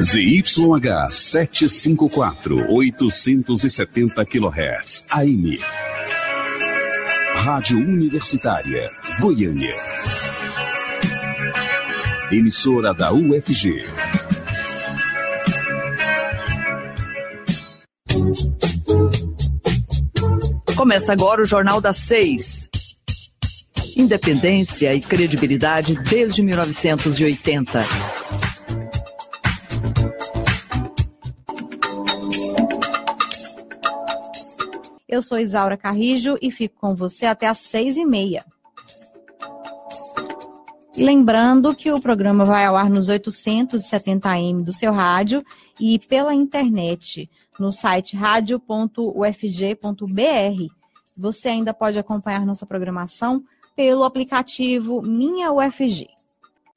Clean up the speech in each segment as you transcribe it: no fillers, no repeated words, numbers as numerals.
ZYH 754, 870 kHz, AM. Rádio Universitária, Goiânia. Emissora da UFG. Começa agora o Jornal das 6. Independência e credibilidade desde 1980. Eu sou Isaura Carrijo e fico com você até às 6h30. E lembrando que o programa vai ao ar nos 870 AM do seu rádio e pela internet, no site radio.ufg.br. Você ainda pode acompanhar nossa programação pelo aplicativo Minha UFG.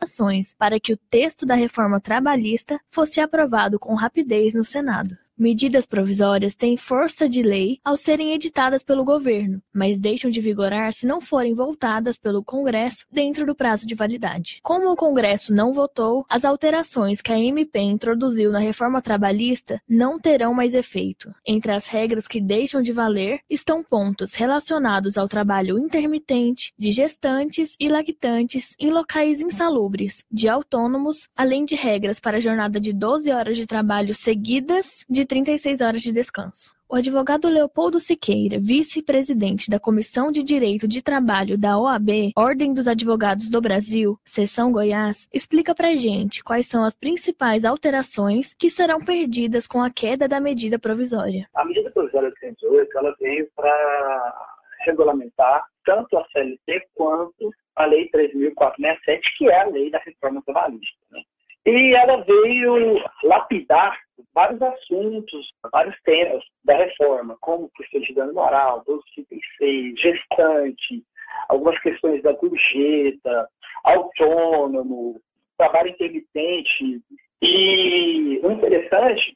Ações para que o texto da reforma trabalhista fosse aprovado com rapidez no Senado. Medidas provisórias têm força de lei ao serem editadas pelo governo, mas deixam de vigorar se não forem votadas pelo Congresso dentro do prazo de validade. Como o Congresso não votou, as alterações que a MP introduziu na reforma trabalhista não terão mais efeito. Entre as regras que deixam de valer estão pontos relacionados ao trabalho intermitente, de gestantes e lactantes em locais insalubres, de autônomos, além de regras para a jornada de 12 horas de trabalho seguidas de 36 horas de descanso. O advogado Leopoldo Siqueira, vice-presidente da Comissão de Direito de Trabalho da OAB, Ordem dos Advogados do Brasil, Seção Goiás, explica pra gente quais são as principais alterações que serão perdidas com a queda da medida provisória. A medida provisória 208, ela veio para regulamentar tanto a CLT quanto a Lei 3.467, que é a lei da reforma trabalhista, né? E ela veio lapidar vários assuntos, vários temas da reforma, como questão de dano moral, 1236, gestante, algumas questões da gorjeta, autônomo, trabalho intermitente. E o interessante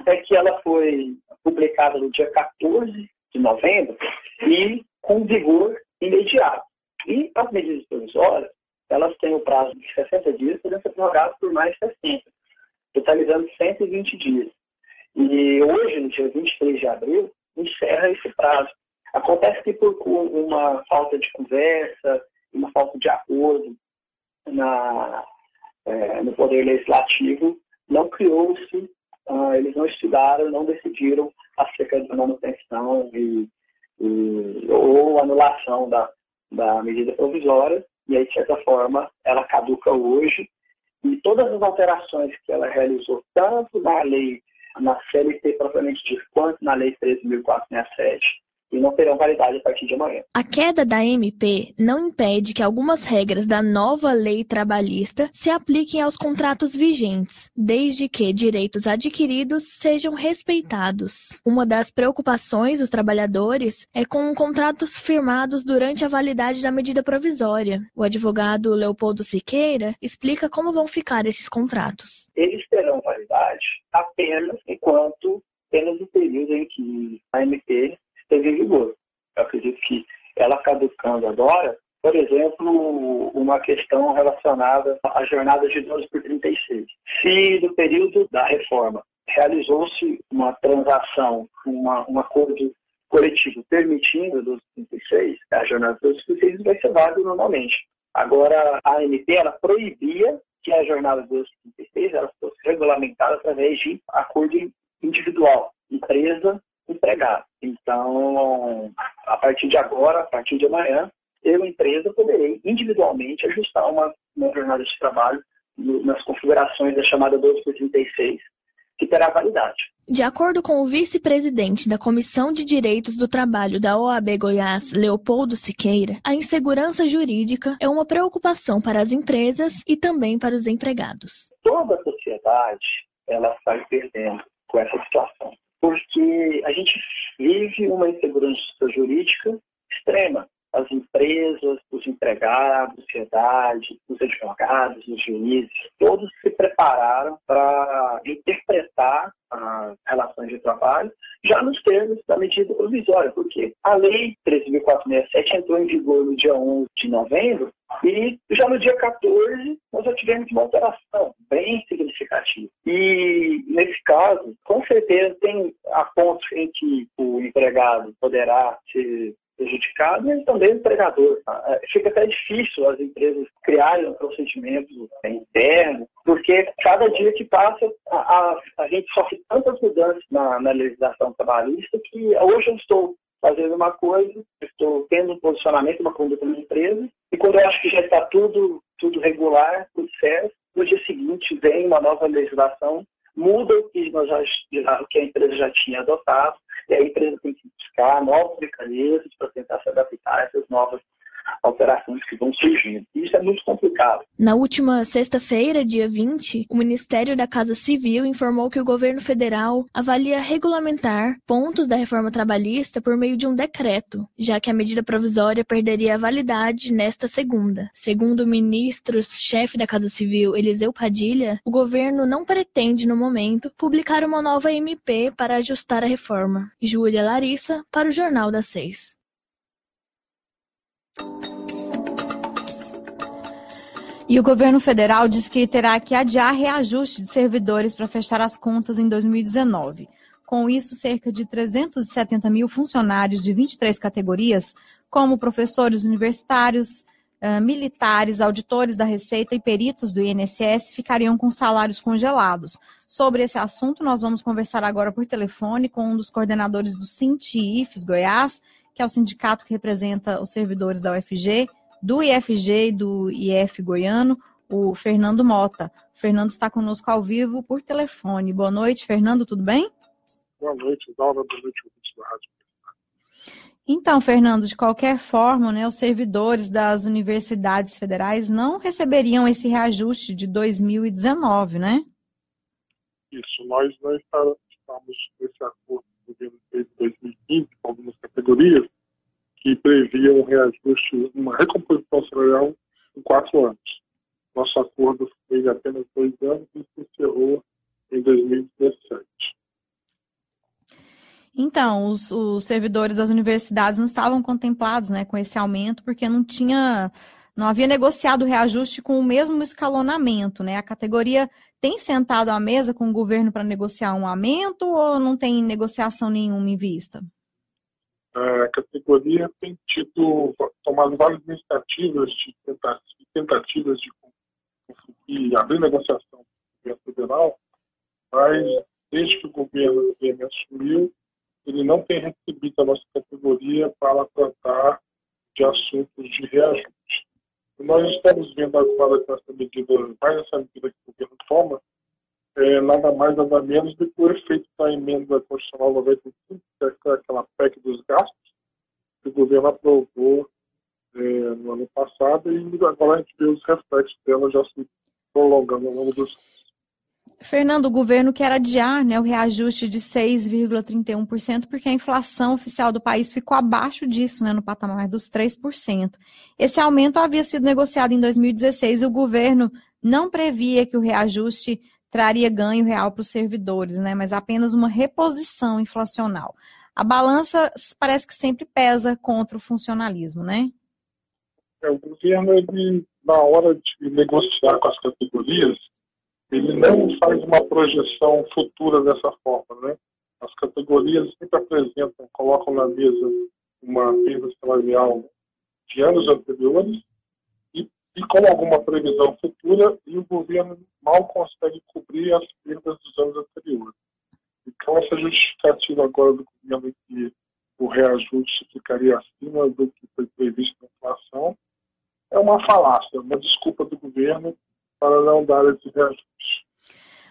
é que ela foi publicada no dia 14 de novembro e com vigor imediato. E as medidas provisórias, elas têm o prazo de 60 dias, podendo ser prorrogadas por mais 60, totalizando 120 dias. E hoje, no dia 23 de abril, encerra esse prazo. Acontece que por uma falta de conversa, uma falta de acordo no Poder Legislativo, não criou-se, eles não estudaram, não decidiram acerca da manutenção ou anulação da medida provisória. E aí, de certa forma, ela caduca hoje. E todas as alterações que ela realizou, tanto na lei, na CLT propriamente dita, quanto na lei 13.467, e não terão validade a partir de amanhã. A queda da MP não impede que algumas regras da nova lei trabalhista se apliquem aos contratos vigentes, desde que direitos adquiridos sejam respeitados. Uma das preocupações dos trabalhadores é com contratos firmados durante a validade da medida provisória. O advogado Leopoldo Siqueira explica como vão ficar esses contratos. Eles terão validade apenas no período em que a MP esteve em vigor. Eu acredito que ela caducando agora, por exemplo, uma questão relacionada à jornada de 12 por 36. Se no período da reforma realizou-se uma transação, um acordo coletivo permitindo 12 por 36, a jornada de 12 por 36 vai ser válida normalmente. Agora, a ANP, ela proibia que a jornada de 12 por 36 ela fosse regulamentada através de acordo individual, empresa-empregado. Então, a partir de agora, a partir de amanhã, eu, empresa, poderei individualmente ajustar uma jornada de trabalho nas configurações da chamada 12 por 36, que terá validade. De acordo com o vice-presidente da Comissão de Direitos do Trabalho da OAB Goiás, Leopoldo Siqueira, a insegurança jurídica é uma preocupação para as empresas e também para os empregados. Toda a sociedade ela sai perdendo com essa situação, porque a gente vive uma insegurança jurídica extrema. as empresas, os empregados, a sociedade, os advogados, os juízes, todos se prepararam para interpretar as relações de trabalho já nos termos da medida provisória, porque a Lei 13.467 entrou em vigor no dia 11 de novembro e já no dia 14 nós já tivemos uma alteração bem significativa. E, nesse caso, com certeza tem a pontos em que o empregado poderá ser prejudicado e também o empregador. Fica até difícil as empresas criarem um procedimento interno, porque cada dia que passa a gente sofre tantas mudanças na legislação trabalhista que hoje eu estou fazendo uma coisa, estou tendo um posicionamento, uma conduta na empresa, e quando eu acho que já está tudo regular, tudo certo, no dia seguinte vem uma nova legislação, muda o que a empresa já tinha adotado, e a empresa tem que buscar novos mecanismos para tentar se adaptar a essas novas alterações que vão surgindo. Isso é muito complicado. Na última sexta-feira, dia 20, o Ministério da Casa Civil informou que o governo federal avalia regulamentar pontos da reforma trabalhista por meio de um decreto, já que a medida provisória perderia a validade nesta segunda. Segundo o ministro-chefe da Casa Civil, Eliseu Padilha, o governo não pretende, no momento, publicar uma nova MP para ajustar a reforma. Júlia Larissa, para o Jornal das 6. E o governo federal diz que terá que adiar reajuste de servidores para fechar as contas em 2019. Com isso, cerca de 370 mil funcionários de 23 categorias, como professores universitários, militares, auditores da Receita e peritos do INSS, ficariam com salários congelados. Sobre esse assunto, nós vamos conversar agora por telefone com um dos coordenadores do Sinti-IFES Goiás, que é o sindicato que representa os servidores da UFG, do IFG e do IF Goiano, o Fernando Mota. O Fernando está conosco ao vivo por telefone. Boa noite, Fernando, tudo bem? Boa noite, Dalva. Boa noite, ouvintes da Rádio. Então, Fernando, de qualquer forma, né, os servidores das universidades federais não receberiam esse reajuste de 2019, né? Isso, nós não estamos nesse acordo do governo de 2015 com algumas categorias que previa um reajuste, uma recomposição salarial em 4 anos. Nosso acordo foi de apenas 2 anos e se encerrou em 2017. Então, os servidores das universidades não estavam contemplados, né, com esse aumento, porque não havia negociado o reajuste com o mesmo escalonamento, né? A categoria tem sentado à mesa com o governo para negociar um aumento ou não tem negociação nenhuma em vista? A categoria tem tomado várias iniciativas de tentativas de conseguir abrir negociação com o governo federal, mas desde que o governo assumiu, ele não tem recebido a nossa categoria para tratar de assuntos de reajuste. E nós estamos vendo agora que essa medida que o governo toma, nada mais, nada menos do que o efeito da emenda constitucional 95, que é aquela PEC dos gastos, que o governo aprovou no ano passado, e agora a gente vê os reflexos dela já se prolongando ao longo dos anos. Fernando, o governo quer adiar, né, o reajuste de 6,31%, porque a inflação oficial do país ficou abaixo disso, né, no patamar dos 3%. Esse aumento havia sido negociado em 2016 e o governo não previa que o reajuste traria ganho real para os servidores, né, mas apenas uma reposição inflacional. A balança parece que sempre pesa contra o funcionalismo, né? O governo, ele, na hora de negociar com as categorias, ele não faz uma projeção futura dessa forma, né? As categorias sempre apresentam, colocam na mesa uma perda salarial de anos anteriores e com alguma previsão futura, e o governo mal consegue cobrir as perdas dos anos anteriores. Então, essa justificativa agora do governo que o reajuste ficaria acima do que foi previsto na inflação é uma falácia, uma desculpa do governo para não dar esse reajuste.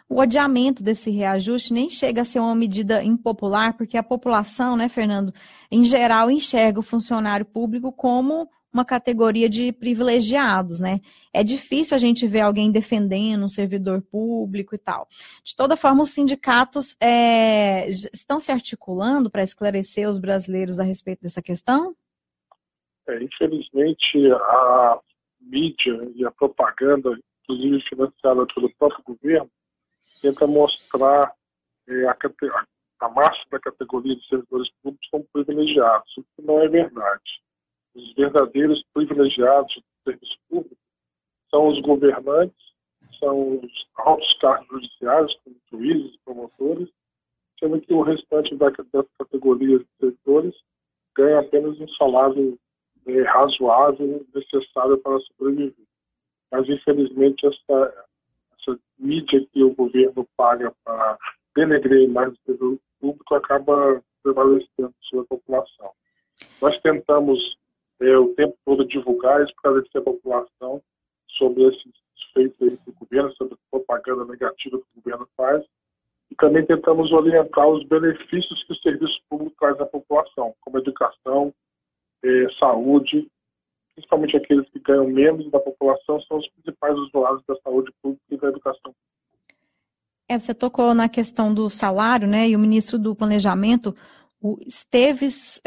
O adiamento desse reajuste nem chega a ser uma medida impopular, porque a população, né, Fernando, em geral enxerga o funcionário público como uma categoria de privilegiados, né? É difícil a gente ver alguém defendendo um servidor público e tal. De toda forma, os sindicatos estão se articulando para esclarecer os brasileiros a respeito dessa questão? Infelizmente, a mídia e a propaganda, inclusive financiada pelo próprio governo, tenta mostrar a massa da categoria de servidores públicos como privilegiados, o que não é verdade. Os verdadeiros privilegiados do serviço público são os governantes, são os altos cargos judiciários, como juízes, promotores, sendo que o restante dessas categorias de servidores ganha apenas um salário razoável, necessário para sobreviver. Mas, infelizmente, essa mídia que o governo paga para denegrir a imagem do servidor público acaba prevalecendo sobre a população. Nós tentamos o tempo todo divulgar e esclarecer a população sobre esses feitos aí do governo, sobre a propaganda negativa que o governo faz, e também tentamos orientar os benefícios que o serviço público traz à população, como educação, saúde, principalmente aqueles que ganham menos da população, são os principais usuários da saúde pública e da educação. Você tocou na questão do salário, né? E o ministro do Planejamento, o Esteves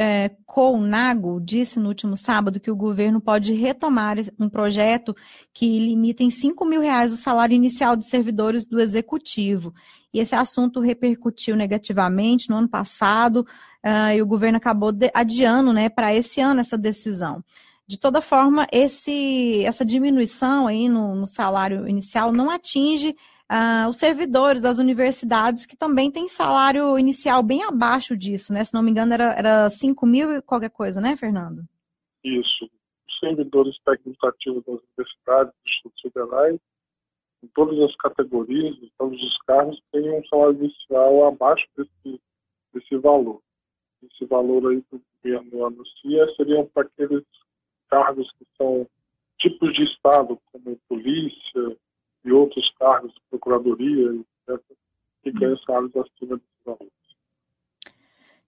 Colnago, disse no último sábado que o governo pode retomar um projeto que limita em R$5.000 o salário inicial dos servidores do Executivo. E esse assunto repercutiu negativamente no ano passado, e o governo acabou adiando, né, para esse ano essa decisão. De toda forma, essa diminuição aí no salário inicial não atinge os servidores das universidades, que também têm salário inicial bem abaixo disso, né? Se não me engano, era 5.000 e qualquer coisa, né, Fernando? Isso. Os servidores técnicos ativos das universidades, dos institutos federais, em todas as categorias, em todos os cargos, têm um salário inicial abaixo desse valor. Esse valor aí que o governo anuncia seriam para aqueles cargos que são tipos de Estado, como polícia e outros cargos de procuradoria, etc., que ganham salários acima desses valores.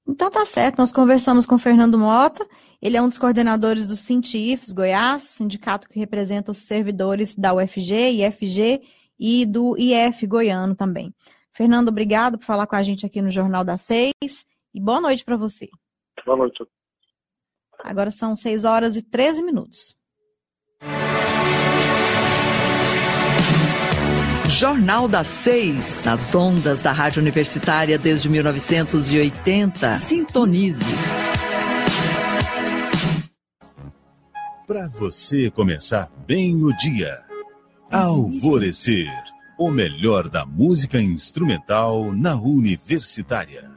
Então tá certo, nós conversamos com o Fernando Mota, ele é um dos coordenadores do Sintifes Goiás, sindicato que representa os servidores da UFG, IFG e do IF goiano também. Fernando, obrigado por falar com a gente aqui no Jornal das 6 e boa noite para você. Boa noite. Agora são 6h13. Jornal das 6, nas ondas da Rádio Universitária desde 1980. Sintonize. Para você começar bem o dia. Alvorecer, o melhor da música instrumental na Universitária.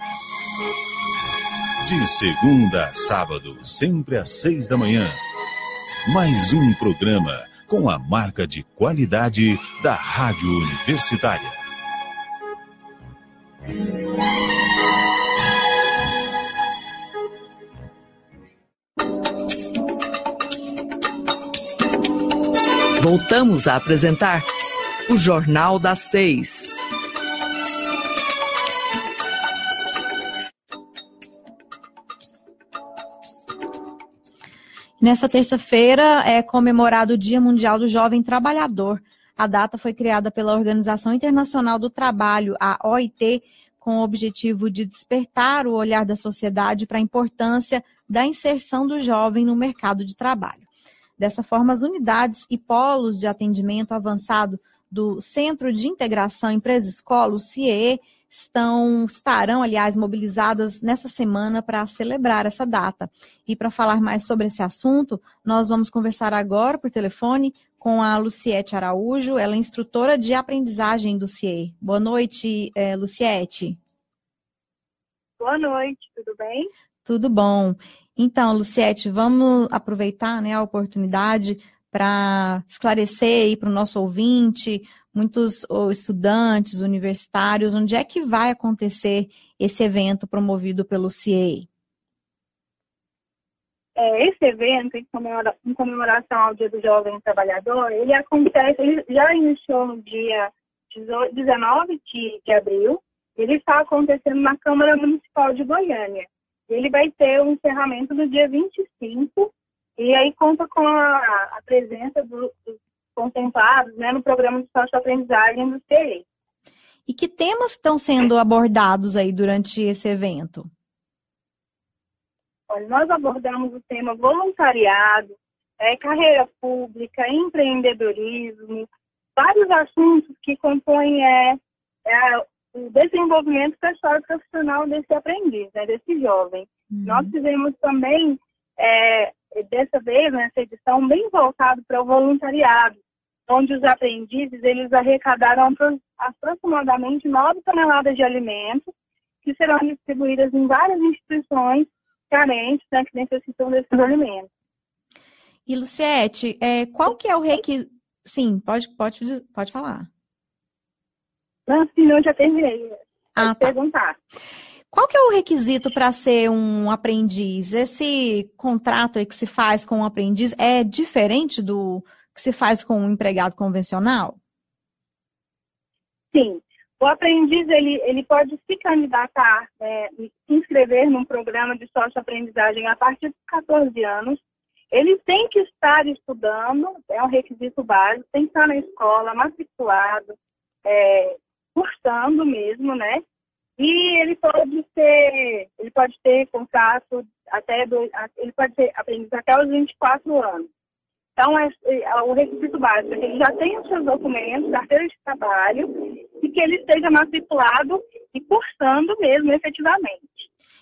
De segunda a sábado, sempre às 6 da manhã. Mais um programa com a marca de qualidade da Rádio Universitária. Voltamos a apresentar o Jornal das 6. Nessa terça-feira é comemorado o Dia Mundial do Jovem Trabalhador. A data foi criada pela Organização Internacional do Trabalho, a OIT, com o objetivo de despertar o olhar da sociedade para a importância da inserção do jovem no mercado de trabalho. Dessa forma, as unidades e polos de atendimento avançado do Centro de Integração Empresa-Escola, o CIEE, estarão, aliás, mobilizadas nessa semana para celebrar essa data. E para falar mais sobre esse assunto, nós vamos conversar agora por telefone com a Luciete Araújo, ela é instrutora de aprendizagem do CIEE. Boa noite, Luciete. Boa noite, tudo bem? Tudo bom. Então, Luciete, vamos aproveitar, né, a oportunidade para esclarecer aí para o nosso ouvinte, muitos estudantes universitários, onde é que vai acontecer esse evento promovido pelo CIEE? Esse evento, em comemoração ao Dia do Jovem Trabalhador, ele já iniciou no dia 19 de abril, ele está acontecendo na Câmara Municipal de Goiânia. Ele vai ter um encerramento no dia 25, e aí conta com a presença dos contemplados, né, no programa de socioaprendizagem do CIEE. E que temas estão sendo abordados aí durante esse evento? Olha, nós abordamos o tema voluntariado, carreira pública, empreendedorismo, vários assuntos que compõem o desenvolvimento pessoal e profissional desse aprendiz, né, desse jovem. Nós fizemos também, dessa vez, nessa edição, bem voltado para o voluntariado, onde os aprendizes eles arrecadaram aproximadamente 9 toneladas de alimentos, que serão distribuídas em várias instituições carentes, né, que necessitam desses alimentos. E, Luciete, qual que é o requisito? Sim, pode falar. Não, sim, eu já terminei. Pode perguntar. Qual que é o requisito para ser um aprendiz? Esse contrato aí que se faz com um aprendiz é diferente do que se faz com um empregado convencional? Sim. O aprendiz, ele pode se candidatar, se inscrever num programa de sócio-aprendizagem a partir de 14 anos. Ele tem que estar estudando, é um requisito básico, tem que estar na escola, matriculado, cursando mesmo, né? E ele pode ter contrato ele pode ser aprendiz até os 24 anos. Então, o requisito básico é que ele já tenha os seus documentos, carteira de trabalho, e que ele esteja matriculado e cursando mesmo, efetivamente.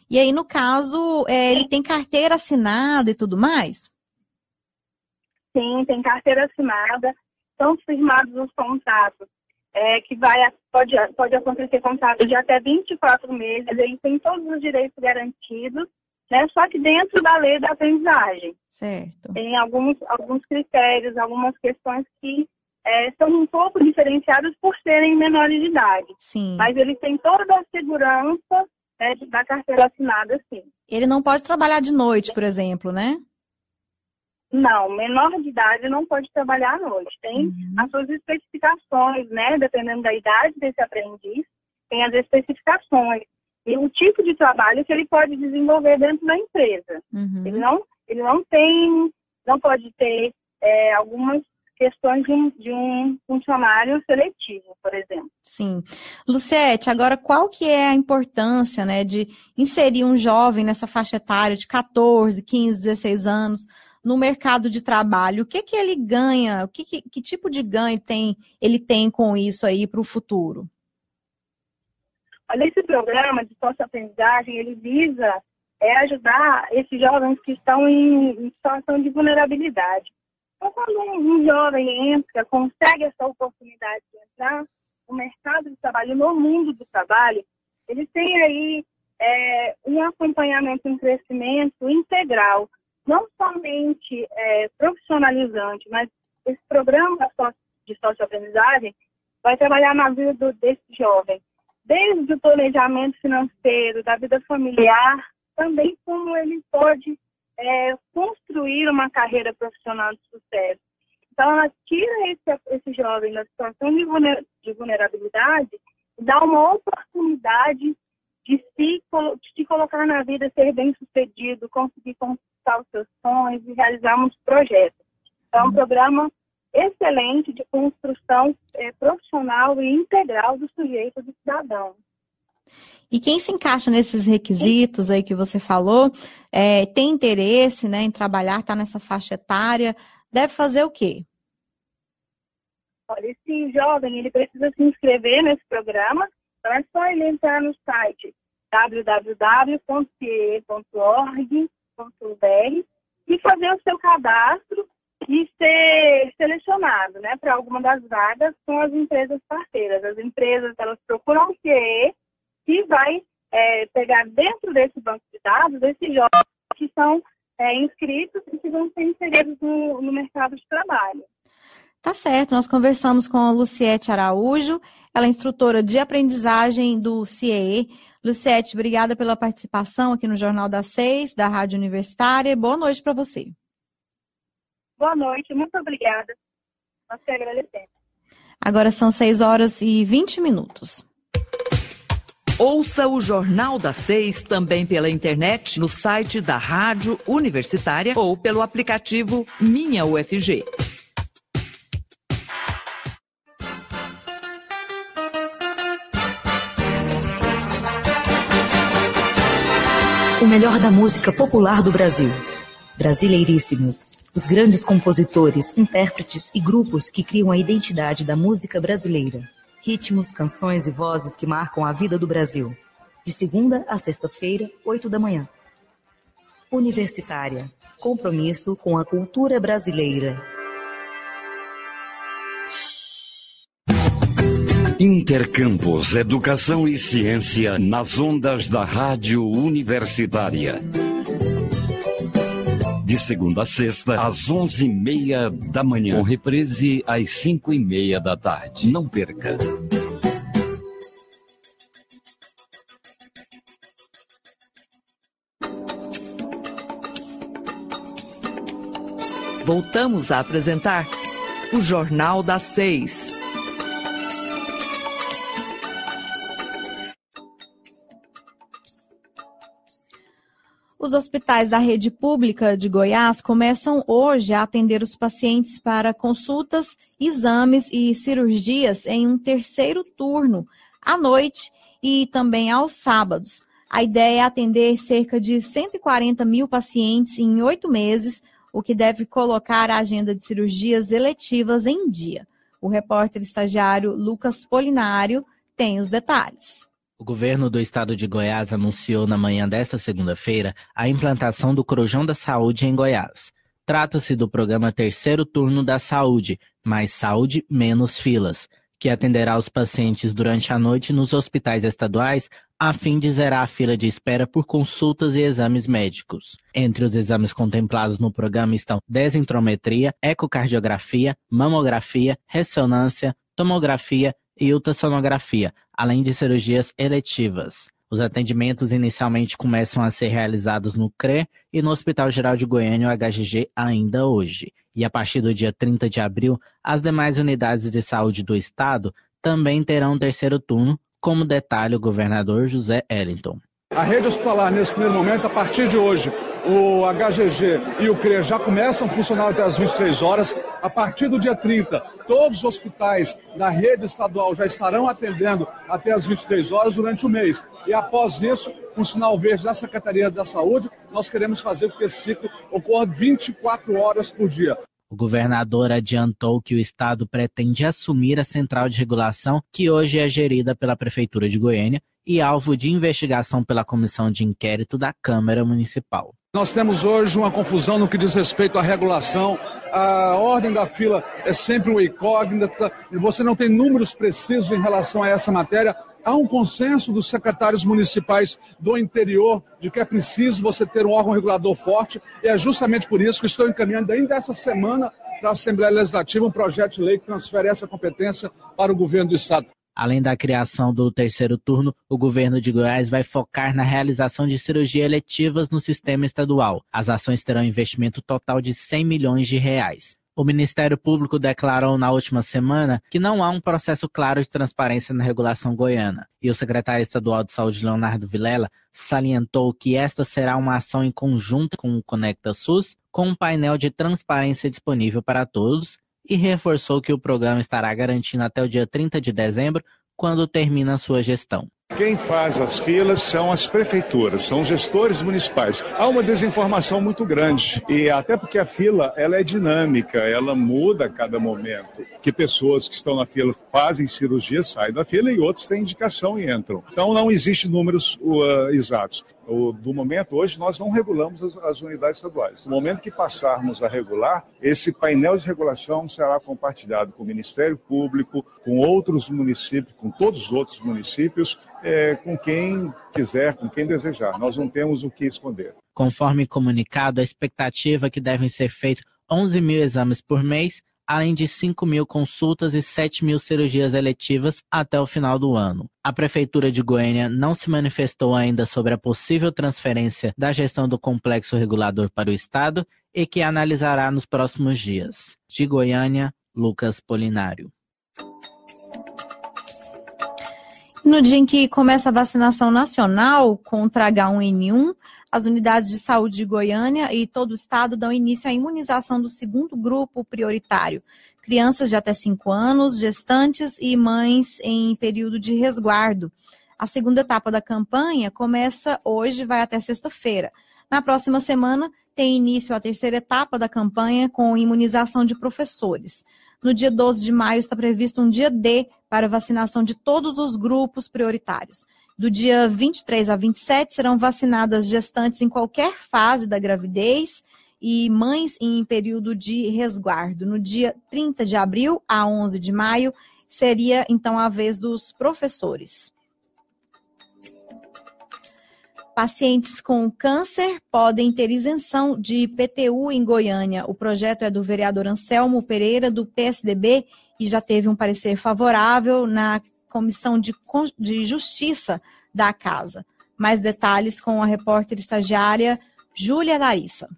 E aí, no caso, ele tem carteira assinada e tudo mais? Sim, tem carteira assinada, são firmados os contratos, que pode acontecer contrato de até 24 meses, ele tem todos os direitos garantidos, né, só que dentro da lei da aprendizagem. Certo. Tem alguns critérios, algumas questões que são um pouco diferenciadas por serem menores de idade. Sim. Mas ele tem toda a segurança da carteira assinada, sim. Ele não pode trabalhar de noite, por exemplo, né? Não, menor de idade não pode trabalhar à noite. Tem as suas especificações, né? Dependendo da idade desse aprendiz, tem as especificações. E o tipo de trabalho que ele pode desenvolver dentro da empresa. Ele não pode ter algumas questões de um funcionário seletivo, por exemplo. Sim. Luciete, agora qual que é a importância, né, de inserir um jovem nessa faixa etária de 14, 15, 16 anos no mercado de trabalho? O que ele ganha? Que tipo de ganho ele tem com isso aí para o futuro? Olha, esse programa de sócio-aprendizagem, ele visa ajudar esses jovens que estão em situação de vulnerabilidade. Então, quando um jovem entra, consegue essa oportunidade de entrar no mercado de trabalho, no mundo do trabalho, ele tem aí um acompanhamento, um crescimento integral, não somente profissionalizante, mas esse programa de sócio-aprendizagem vai trabalhar na vida desse jovem, desde o planejamento financeiro, da vida familiar, também como ele pode construir uma carreira profissional de sucesso. Então, ela tira esse jovem da situação de vulnerabilidade e dá uma oportunidade de se colocar na vida, ser bem-sucedido, conseguir conquistar os seus sonhos e realizar muitos projetos. Então, é um programa excelente de construção profissional e integral do sujeito, do cidadão. E quem se encaixa nesses requisitos aí que você falou, tem interesse, né, em trabalhar, está nessa faixa etária, deve fazer o quê? Olha, esse jovem, ele precisa se inscrever nesse programa, então é só ele entrar no site www.ciee.org.br e fazer o seu cadastro e ser selecionado, né, para alguma das vagas com as empresas parceiras. As empresas, elas procuram o CIE e vai pegar dentro desse banco de dados esses jovens que são inscritos e que vão ser inseridos no mercado de trabalho. Tá certo, nós conversamos com a Luciete Araújo, ela é instrutora de aprendizagem do CIE. Luciete, obrigada pela participação aqui no Jornal das 6, da Rádio Universitária. Boa noite para você. Boa noite, muito obrigada. Nós te agradecemos. Agora são 6h20. Ouça o Jornal das 6 também pela internet, no site da Rádio Universitária ou pelo aplicativo Minha UFG. o melhor da música popular do Brasil. Brasileiríssimas, os grandes compositores, intérpretes e grupos que criam a identidade da música brasileira. Ritmos, canções e vozes que marcam a vida do Brasil. De segunda a sexta-feira, 8 da manhã. Universitária. Compromisso com a cultura brasileira. Intercampus, Educação e Ciência nas ondas da Rádio Universitária. De segunda a sexta, às 11h30 da manhã, com reprise às 5h30 da tarde. Não perca! Voltamos a apresentar o Jornal das 6. Os hospitais da rede pública de Goiás começam hoje a atender os pacientes para consultas, exames e cirurgias em um terceiro turno, à noite e também aos sábados. A ideia é atender cerca de 140 mil pacientes em 8 meses, o que deve colocar a agenda de cirurgias eletivas em dia. O repórter estagiário Lucas Polinário tem os detalhes. O governo do estado de Goiás anunciou na manhã desta segunda-feira a implantação do Corujão da Saúde em Goiás. Trata-se do programa Terceiro Turno da Saúde, mais saúde, menos filas, que atenderá os pacientes durante a noite nos hospitais estaduais a fim de zerar a fila de espera por consultas e exames médicos. Entre os exames contemplados no programa estão desintrometria, ecocardiografia, mamografia, ressonância, tomografia e ultrassonografia, além de cirurgias eletivas. Os atendimentos inicialmente começam a ser realizados no CRE e no Hospital Geral de Goiânia, o HGG, ainda hoje. E a partir do dia 30 de abril, as demais unidades de saúde do estado também terão um terceiro turno, como detalha o governador José Ellington. A rede hospitalar, nesse primeiro momento, a partir de hoje, o HGG e o CRE já começam a funcionar até as 23 horas. A partir do dia 30, todos os hospitais da rede estadual já estarão atendendo até as 23 horas durante o mês. E após isso, com o sinal verde da Secretaria da Saúde, nós queremos fazer com que esse ciclo ocorra 24 horas por dia. O governador adiantou que o estado pretende assumir a central de regulação, que hoje é gerida pela Prefeitura de Goiânia e alvo de investigação pela Comissão de Inquérito da Câmara Municipal. Nós temos hoje uma confusão no que diz respeito à regulação. A ordem da fila é sempre uma incógnita. Você não tem números precisos em relação a essa matéria. Há um consenso dos secretários municipais do interior de que é preciso você ter um órgão regulador forte. E é justamente por isso que estou encaminhando ainda essa semana para a Assembleia Legislativa um projeto de lei que transfere essa competência para o governo do estado. Além da criação do terceiro turno, o governo de Goiás vai focar na realização de cirurgias eletivas no sistema estadual. As ações terão investimento total de R$100 milhões. O Ministério Público declarou na última semana que não há um processo claro de transparência na regulação goiana. E o secretário estadual de Saúde, Leonardo Vilela, salientou que esta será uma ação em conjunto com o Conecta SUS, com um painel de transparência disponível para todos, e reforçou que o programa estará garantindo até o dia 30 de dezembro, quando termina sua gestão. Quem faz as filas são as prefeituras, são os gestores municipais. Há uma desinformação muito grande, e até porque a fila ela é dinâmica, ela muda a cada momento. Que pessoas que estão na fila fazem cirurgia, saem da fila e outros têm indicação e entram. Então não existe números exatos. Do momento, hoje, nós não regulamos as unidades estaduais. No momento que passarmos a regular, esse painel de regulação será compartilhado com o Ministério Público, com outros municípios, com todos os outros municípios, com quem quiser, com quem desejar. Nós não temos o que esconder. Conforme comunicado, a expectativa é que devem ser feitos 11 mil exames por mês, além de 5 mil consultas e 7 mil cirurgias eletivas até o final do ano. A Prefeitura de Goiânia não se manifestou ainda sobre a possível transferência da gestão do complexo regulador para o Estado e que analisará nos próximos dias. De Goiânia, Lucas Polinário. No dia em que começa a vacinação nacional contra H1N1, as unidades de saúde de Goiânia e todo o estado dão início à imunização do segundo grupo prioritário. Crianças de até 5 anos, gestantes e mães em período de resguardo. A segunda etapa da campanha começa hoje e vai até sexta-feira. Na próxima semana, tem início a terceira etapa da campanha com imunização de professores. No dia 12 de maio está previsto um dia D para vacinação de todos os grupos prioritários. Do dia 23 a 27 serão vacinadas gestantes em qualquer fase da gravidez e mães em período de resguardo. No dia 30 de abril a 11 de maio seria então a vez dos professores. Pacientes com câncer podem ter isenção de IPTU em Goiânia. O projeto é do vereador Anselmo Pereira, do PSDB, e já teve um parecer favorável na Comissão de Justiça da Casa. Mais detalhes com a repórter estagiária Júlia Larissa.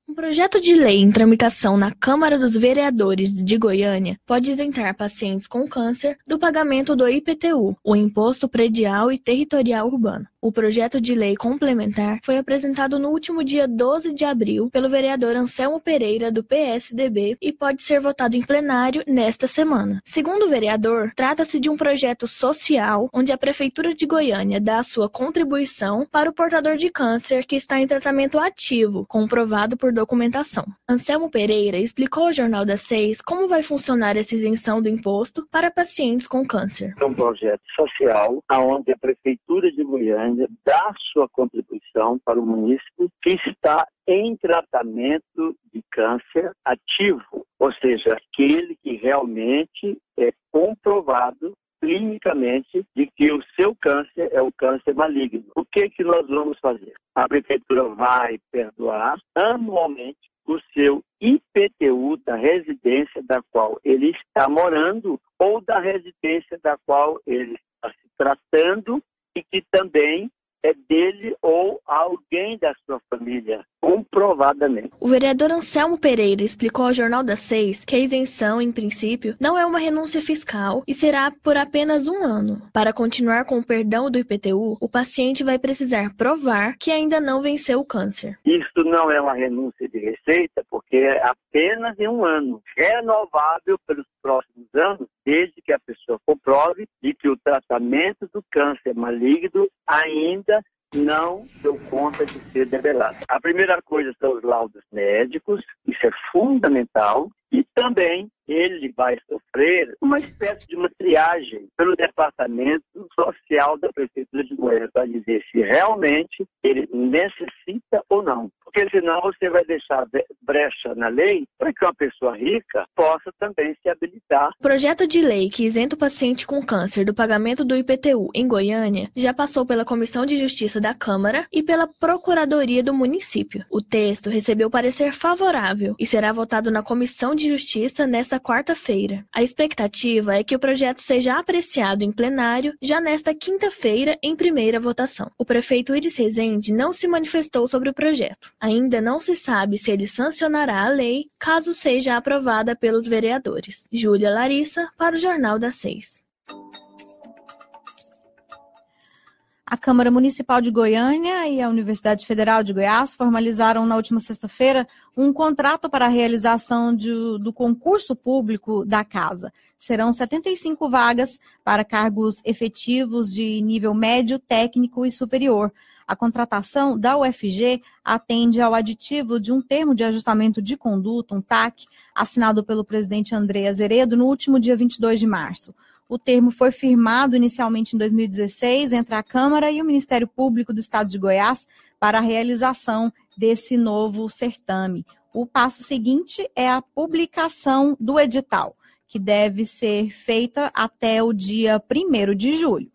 Um projeto de lei em tramitação na Câmara dos Vereadores de Goiânia pode isentar pacientes com câncer do pagamento do IPTU, o Imposto Predial e Territorial Urbano. O projeto de lei complementar foi apresentado no último dia 12 de abril pelo vereador Anselmo Pereira, do PSDB, e pode ser votado em plenário nesta semana. Segundo o vereador, trata-se de um projeto social onde a Prefeitura de Goiânia dá a sua contribuição para o portador de câncer que está em tratamento ativo, comprovado por documentação. Anselmo Pereira explicou ao Jornal das 6 como vai funcionar essa isenção do imposto para pacientes com câncer. É um projeto social onde a Prefeitura de Goiânia dá sua contribuição para o município que está em tratamento de câncer ativo, ou seja, aquele que realmente é comprovado clinicamente de que o seu câncer é o câncer maligno. O que nós vamos fazer? A Prefeitura vai perdoar anualmente o seu IPTU da residência da qual ele está morando ou da residência da qual ele está se tratando e que também é dele ou alguém da sua família, comprovadamente. O vereador Anselmo Pereira explicou ao Jornal das 6 que a isenção, em princípio, não é uma renúncia fiscal e será por apenas 1 ano. Para continuar com o perdão do IPTU, o paciente vai precisar provar que ainda não venceu o câncer. Isso não é uma renúncia de receita, porque é apenas em 1 ano, renovável pelos próximos anos, desde que a pessoa comprove de que o tratamento do câncer maligno ainda não deu conta de ser debelado. A primeira coisa são os laudos médicos, isso é fundamental, e também ele vai sofrer uma espécie de uma triagem pelo Departamento Social da Prefeitura de Goiânia para dizer se realmente ele necessita ou não. Porque senão você vai deixar brecha na lei para que uma pessoa rica possa também se habilitar. O projeto de lei que isenta o paciente com câncer do pagamento do IPTU em Goiânia já passou pela Comissão de Justiça da Câmara e pela Procuradoria do município. O texto recebeu parecer favorável e será votado na Comissão de Justiça nesta quarta-feira. A expectativa é que o projeto seja apreciado em plenário já nesta quinta-feira em primeira votação. O prefeito Iris Rezende não se manifestou sobre o projeto. Ainda não se sabe se ele sancionará a lei caso seja aprovada pelos vereadores. Júlia Larissa, para o Jornal das 6. A Câmara Municipal de Goiânia e a Universidade Federal de Goiás formalizaram na última sexta-feira um contrato para a realização do concurso público da casa. Serão 75 vagas para cargos efetivos de nível médio, técnico e superior. A contratação da UFG atende ao aditivo de um termo de ajustamento de conduta, um TAC, assinado pelo presidente André Azeredo no último dia 22 de março. O termo foi firmado inicialmente em 2016 entre a Câmara e o Ministério Público do Estado de Goiás para a realização desse novo certame. O passo seguinte é a publicação do edital, que deve ser feita até o dia 1º de julho.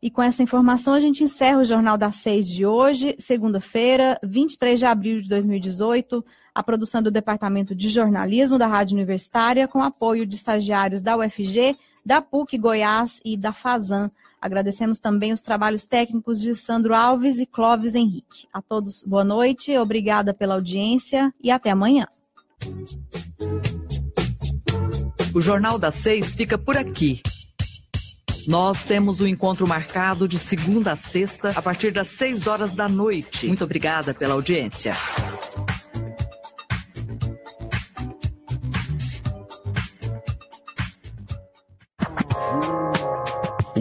E com essa informação a gente encerra o Jornal das 6 de hoje, segunda-feira, 23 de abril de 2018, a produção do Departamento de Jornalismo da Rádio Universitária, com apoio de estagiários da UFG, da PUC Goiás e da FASAN. Agradecemos também os trabalhos técnicos de Sandro Alves e Clóvis Henrique. A todos, boa noite, obrigada pela audiência e até amanhã. O Jornal das 6 fica por aqui. Nós temos um encontro marcado de segunda a sexta, a partir das 6 horas da noite. Muito obrigada pela audiência.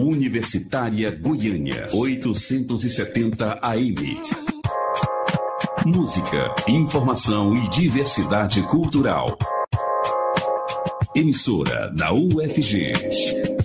Universitária Goiânia, 870 AM. Música, informação e diversidade cultural. Emissora da UFG.